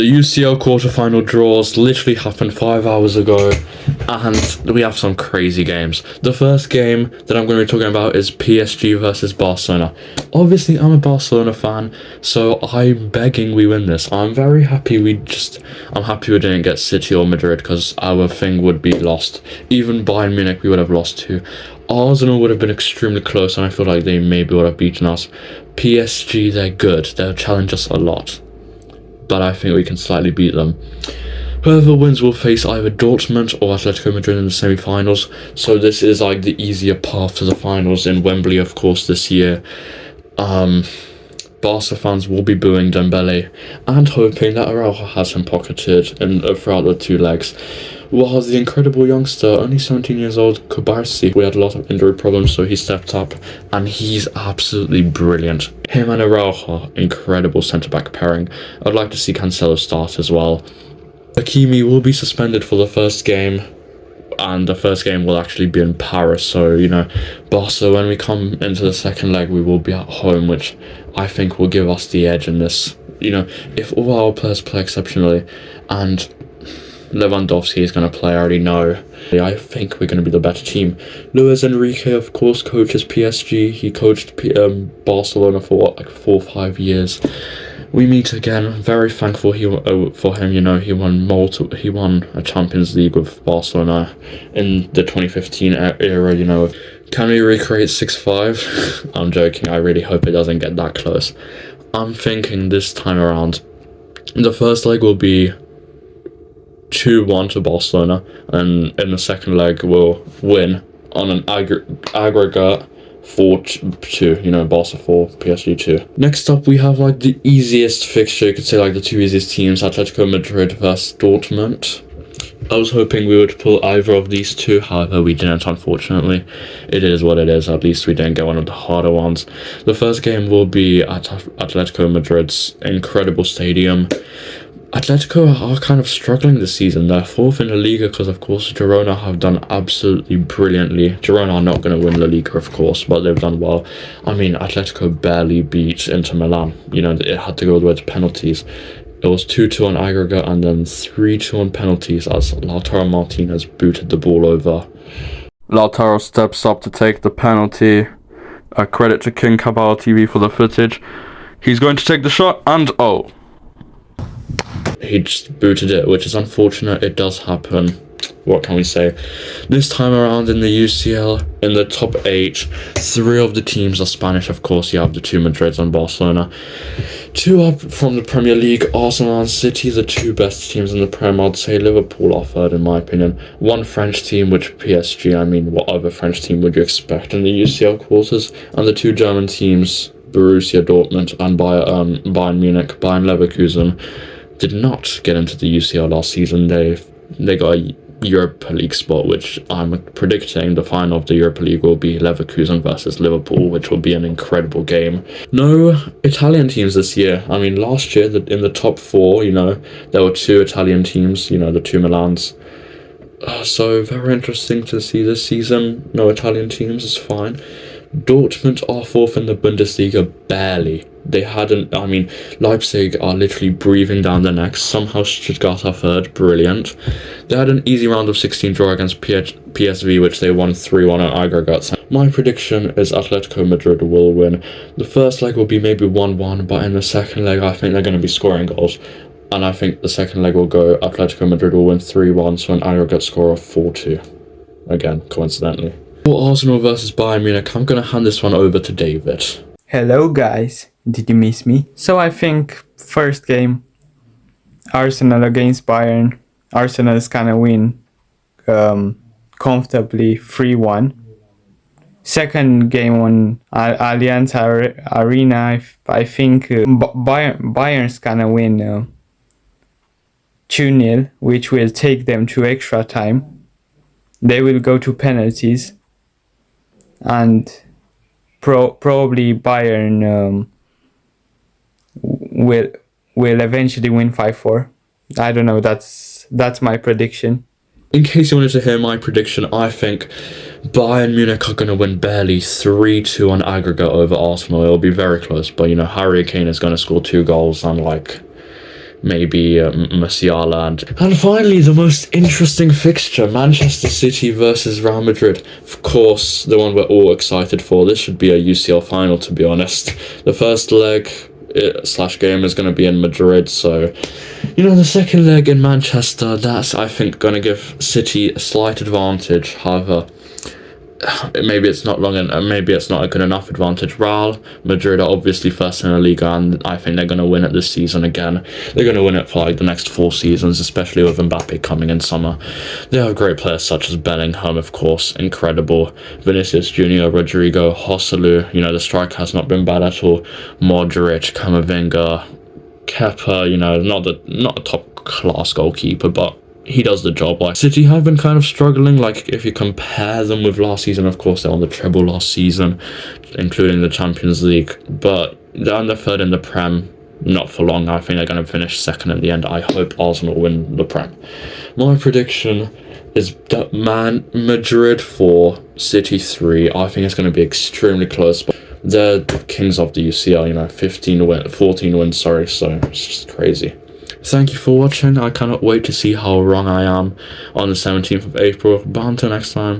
The UCL quarterfinal draws literally happened 5 hours ago, and we have some crazy games. The first game that I'm going to be talking about is PSG versus Barcelona. Obviously, I'm a Barcelona fan, so I'm begging we win this. I'm very happy I'm happy we didn't get City or Madrid, because our thing would be lost. Even Bayern Munich we would have lost to. Arsenal would have been extremely close, and I feel like they maybe would have beaten us. PSG, they're good. They'll challenge us a lot, but I think we can slightly beat them. Whoever wins will face either Dortmund or Atletico Madrid in the semi-finals, so this is like the easier path to the finals in Wembley, of course, this year. Barca fans will be booing Dembele and hoping that Araujo has him pocketed throughout the two legs. While the incredible youngster, only 17 years old, Kubarsi, we had a lot of injury problems, so he stepped up, and he's absolutely brilliant. Him and Araujo, incredible centre-back pairing. I'd like to see Cancelo start as well. Hakimi will be suspended for the first game, and the first game will actually be in Paris, so, Barca, when we come into the second leg, we will be at home, which I think will give us the edge in this. If all our players play exceptionally, and Lewandowski is going to play, I already know. I think we're going to be the better team. Luis Enrique, of course, coaches PSG. He coached Barcelona for 4 or 5 years. We meet again. Very thankful for him. He won a Champions League with Barcelona in the 2015 era. Can we recreate 6-5? I'm joking. I really hope it doesn't get that close. I'm thinking this time around, the first leg will be 2-1 to Barcelona, and in the second leg we'll win on an aggregate 4-2, Barca 4, PSG 2. Next up, we have the easiest fixture, you could say, the two easiest teams, Atletico Madrid versus Dortmund. I was hoping we would pull either of these two, however we didn't, unfortunately. It is what it is, at least we didn't get one of the harder ones. The first game will be at Atletico Madrid's incredible stadium. Atletico are kind of struggling this season. They're 4th in La Liga because, of course, Girona have done absolutely brilliantly. Girona are not going to win La Liga, of course, but they've done well. Atletico barely beat Inter Milan. It had to go all the way to penalties. It was 2-2 on aggregate and then 3-2 on penalties as Lautaro Martinez booted the ball over. Lautaro steps up to take the penalty. A credit to King Cabal TV for the footage. He's going to take the shot and he just booted it, which is unfortunate. It does happen. What can we say? This time around in the UCL, in the top 8, 3 of the teams are Spanish, of course. You have the 2 Madrids and Barcelona. 2 up from the Premier League, Arsenal and City, the 2 best teams in the Prem. I'd say Liverpool are 3rd in my opinion. 1 French team, which PSG, what other French team would you expect in the UCL quarters? And the 2 German teams, Borussia Dortmund and Bayern Munich. Bayern Leverkusen did not get into the UCL last season. They got a Europa League spot, which I'm predicting the final of the Europa League will be Leverkusen versus Liverpool, which will be an incredible game. No Italian teams this year. Last year in the top 4, there were 2 Italian teams, the 2 Milans. So very interesting to see this season. No Italian teams is fine. Dortmund are 4th in the Bundesliga, barely. They hadn't, Leipzig are literally breathing down their necks. Somehow Stuttgart are 3rd, brilliant. They had an easy round of 16 draw against PSV, which they won 3-1 on aggregates. My prediction is Atletico Madrid will win. The first leg will be maybe 1-1, but in the second leg I think they're going to be scoring goals. And I think the second leg will go Atletico Madrid will win 3-1, so an aggregate score of 4-2. Again, coincidentally. For Arsenal versus Bayern Munich, I'm going to hand this one over to David. Hello guys, did you miss me? So I think first game, Arsenal against Bayern. Arsenal is gonna win comfortably 3-1. Second game on Allianz Arena, I think Bayern's gonna win 2-0, which will take them to extra time. They will go to penalties, and probably Bayern will eventually win 5-4. I don't know. That's my prediction. In case you wanted to hear my prediction, I think Bayern Munich are going to win barely 3-2 on aggregate over Arsenal. It'll be very close, but Harry Kane is going to score 2 goals and maybe Musiala. And finally, the most interesting fixture, Manchester City versus Real Madrid. Of course, the one we're all excited for. This should be a UCL final, to be honest. The first leg slash game is going to be in Madrid, so the second leg in Manchester, that's, I think, going to give City a slight advantage. However, maybe it's not maybe it's not a good enough advantage. Real Madrid are obviously first in the Liga, and I think they're going to win it this season again. They're going to win it for like the next 4 seasons, especially with Mbappe coming in summer. They have great players such as Bellingham, of course, incredible. Vinicius Junior, Rodrigo, Joselu. The strike has not been bad at all. Modric, Camavinga, Kepa. Not a top class goalkeeper, but he does the job. Like, City have been kind of struggling. Like, if you compare them with last season, of course, they won the treble last season, including the Champions League. But they're under third in the Prem. Not for long. I think they're going to finish second in the end. I hope Arsenal win the Prem. My prediction is Madrid 4, City 3. I think it's going to be extremely close. But they're the kings of the UCL. 14 wins. Sorry. So it's just crazy. Thank you for watching. I cannot wait to see how wrong I am on the 17th of April. But until next time.